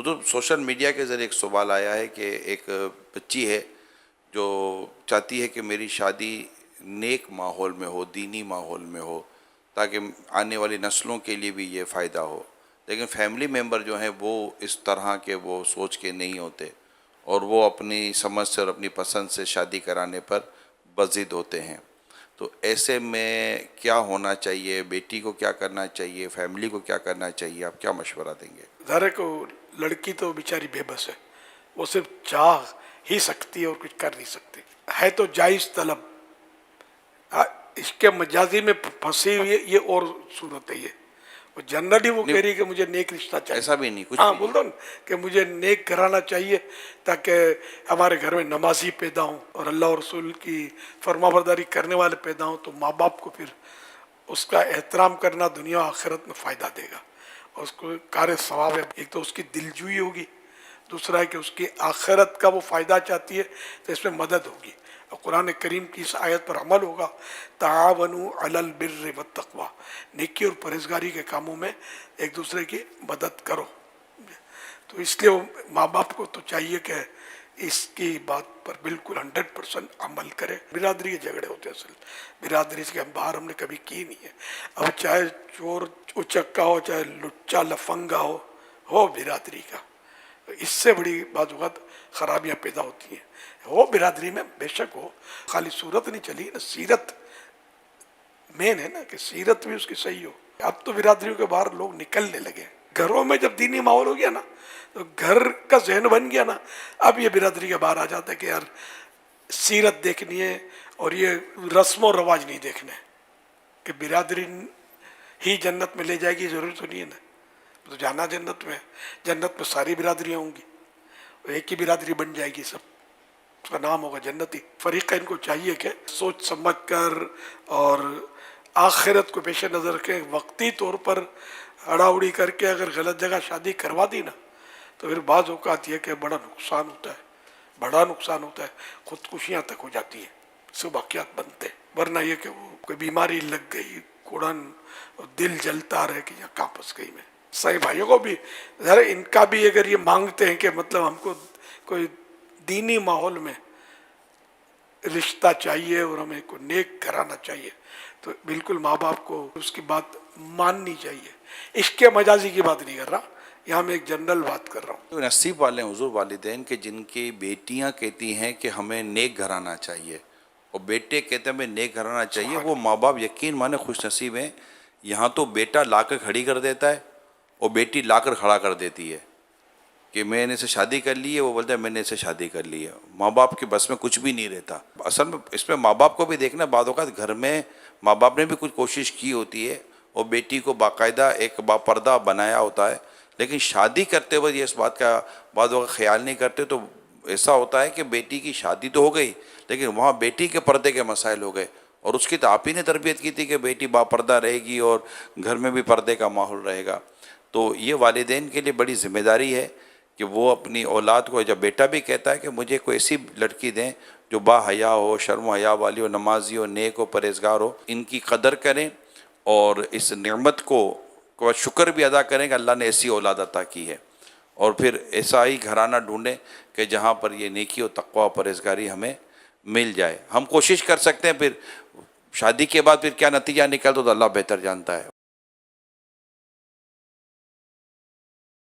تو social media کے ذریعے ایک سوال آیا ہے کہ ایک بچی ہے جو چاہتی ہے کہ میری شادی نیک ماحول میں ہو، دینی ماحول میں ہو، تاکہ آنے والی نسلوں کے لیے بھی یہ فائدہ ہو، لیکن فیملی ممبر جو ہیں وہ اس طرح کے وہ سوچ کے نہیں ہوتے اور وہ اپنی سمجھ سے اور اپنی پسند سے شادی کرانے پر بضد ہوتے ہیں۔ تو ایسے میں کیا ہونا چاہیے؟ بیٹی کو کیا کرنا چاہیے؟ فیملی کو کیا کرنا چاہیے؟ آپ کیا مشورہ دیں گے؟ ظاہر ہے کہ لڑکی تو بیچاری بے بس ہے، وہ صرف چاہ ہی سکتی ہے اور کچھ کر نہیں سکتی ہے۔ تو جائز طلب اس کے مجازی میں پھنسی ہوئی ہے، یہ اور صورت ہے۔ یہ وہ جنرلی وہ کہہ رہی ہے کہ مجھے نیک رشتہ چاہیے، ایسا بھی نہیں، کچھ ہاں بھی بول دو نا کہ مجھے نیک گھرانہ چاہیے تاکہ ہمارے گھر میں نمازی پیدا ہوں اور اللہ اور رسول کی فرما برداری کرنے والے پیدا ہوں، تو ماں باپ کو پھر اس کا احترام کرنا دنیا و آخرت میں فائدہ دے گا، اور اس کو کار ثواب ہے۔ ایک تو اس کی دلجوئی ہوگی، دوسرا ہے کہ اس کی آخرت کا وہ فائدہ چاہتی ہے تو اس میں مدد ہوگی، اور قرآن کریم کی اس آیت پر عمل ہوگا، تعاونوا علی البر والتقوی، نیکی اور پرہیزگاری کے کاموں میں ایک دوسرے کی مدد کرو۔ تو اس لیے ماں باپ کو تو چاہیے کہ اس کی بات پر بالکل 100% عمل کرے۔ برادری کے جھگڑے ہوتے ہیں، اصل برادری سے باہر ہم نے کبھی کی نہیں ہے۔ اب چاہے چور اچکا ہو، چاہے لچا لفنگا ہو برادری کا، اس سے بڑی بعض اوقات خرابیاں پیدا ہوتی ہیں۔ وہ برادری میں بے شک ہو، خالی صورت نہیں چلی نا، سیرت مین ہے نا، کہ سیرت بھی اس کی صحیح ہو۔ اب تو برادریوں کے باہر لوگ نکلنے لگے، گھروں میں جب دینی ماحول ہو گیا نا تو گھر کا ذہن بن گیا نا، اب یہ برادری کے باہر آ جاتا ہے کہ یار سیرت دیکھنی ہے اور یہ رسم و رواج نہیں دیکھنے، کہ برادری ہی جنت میں لے جائے گی ضروری تو نہیں ہے نا، تو جانا جنت میں، جنت میں ساری برادریاں ہوں گی، ایک ہی برادری بن جائے گی، سب اس کا نام ہوگا جنتی۔ فریقین کو چاہیے کہ سوچ سمجھ کر اور آخرت کو پیش نظر رکھیں، وقتی طور پر اڑا اڑی کر کے اگر غلط جگہ شادی کروا دی نا تو پھر بعض اوقات یہ کہ بڑا نقصان ہوتا ہے، بڑا نقصان ہوتا ہے، خودکشیاں تک ہو جاتی ہیں، اس واقعات بنتے ہیں۔ ورنہ یہ کہ وہ کوئی بیماری لگ گئی، کوڑن دل جلتا رہے کہ یہاں کہاں پھنس گئی میں۔ صحیح بھائیوں کو بھی ذرا ان کا بھی اگر یہ مانگتے ہیں کہ مطلب ہم کو کوئی دینی ماحول میں رشتہ چاہیے اور ہمیں کو نیک کرانا چاہیے، تو بالکل ماں باپ کو اس کی بات ماننی چاہیے۔ عشق مجازی کی بات نہیں کر رہا، یہاں میں ایک جنرل بات کر رہا ہوں۔ تو نصیب والے ہیں حضور والدین کہ جن کی بیٹیاں کہتی ہیں کہ ہمیں نیک گھرانہ چاہیے اور بیٹے کہتے ہیں ہمیں نیک گھرانہ چاہیے، وہ ماں باپ یقین مانے خوش نصیب ہیں۔ یہاں تو بیٹا لا کر کھڑی کر دیتا ہے اور بیٹی لا کر کھڑا کر دیتی ہے کہ میں نے اسے شادی کر لی ہے، وہ بولتا ہے میں نے اسے شادی کر لی ہے۔ ماں باپ کے بس میں کچھ بھی نہیں رہتا۔ اصل میں اس میں ماں باپ کو بھی دیکھنا، بعض اوقات گھر میں ماں باپ نے بھی کچھ کوشش کی ہوتی ہے اور بیٹی کو باقاعدہ ایک باپردہ بنایا ہوتا ہے، لیکن شادی کرتے وقت یہ اس بات کا بعض اوقات خیال نہیں کرتے، تو ایسا ہوتا ہے کہ بیٹی کی شادی تو ہو گئی لیکن وہاں بیٹی کے پردے کے مسائل ہو گئے، اور اس کی تو آپ ہی نے تربیت کی تھی کہ بیٹی باپردہ رہے گی اور گھر میں بھی پردے کا ماحول رہے گا۔ تو یہ والدین کے لیے بڑی ذمہ داری ہے کہ وہ اپنی اولاد کو، جب بیٹا بھی کہتا ہے کہ مجھے کوئی ایسی لڑکی دیں جو با حیا ہو، شرم و حیا والی ہو، نمازی ہو، نیک ہو، پرہیزگار ہو، ان کی قدر کریں اور اس نعمت کو شکر بھی ادا کریں کہ اللہ نے ایسی اولاد عطا کی ہے، اور پھر ایسا ہی گھرانہ ڈھونڈیں کہ جہاں پر یہ نیکی و تقوی و پرہیزگاری ہمیں مل جائے۔ ہم کوشش کر سکتے ہیں، پھر شادی کے بعد پھر کیا نتیجہ نکلتا تو اللہ بہتر جانتا ہے۔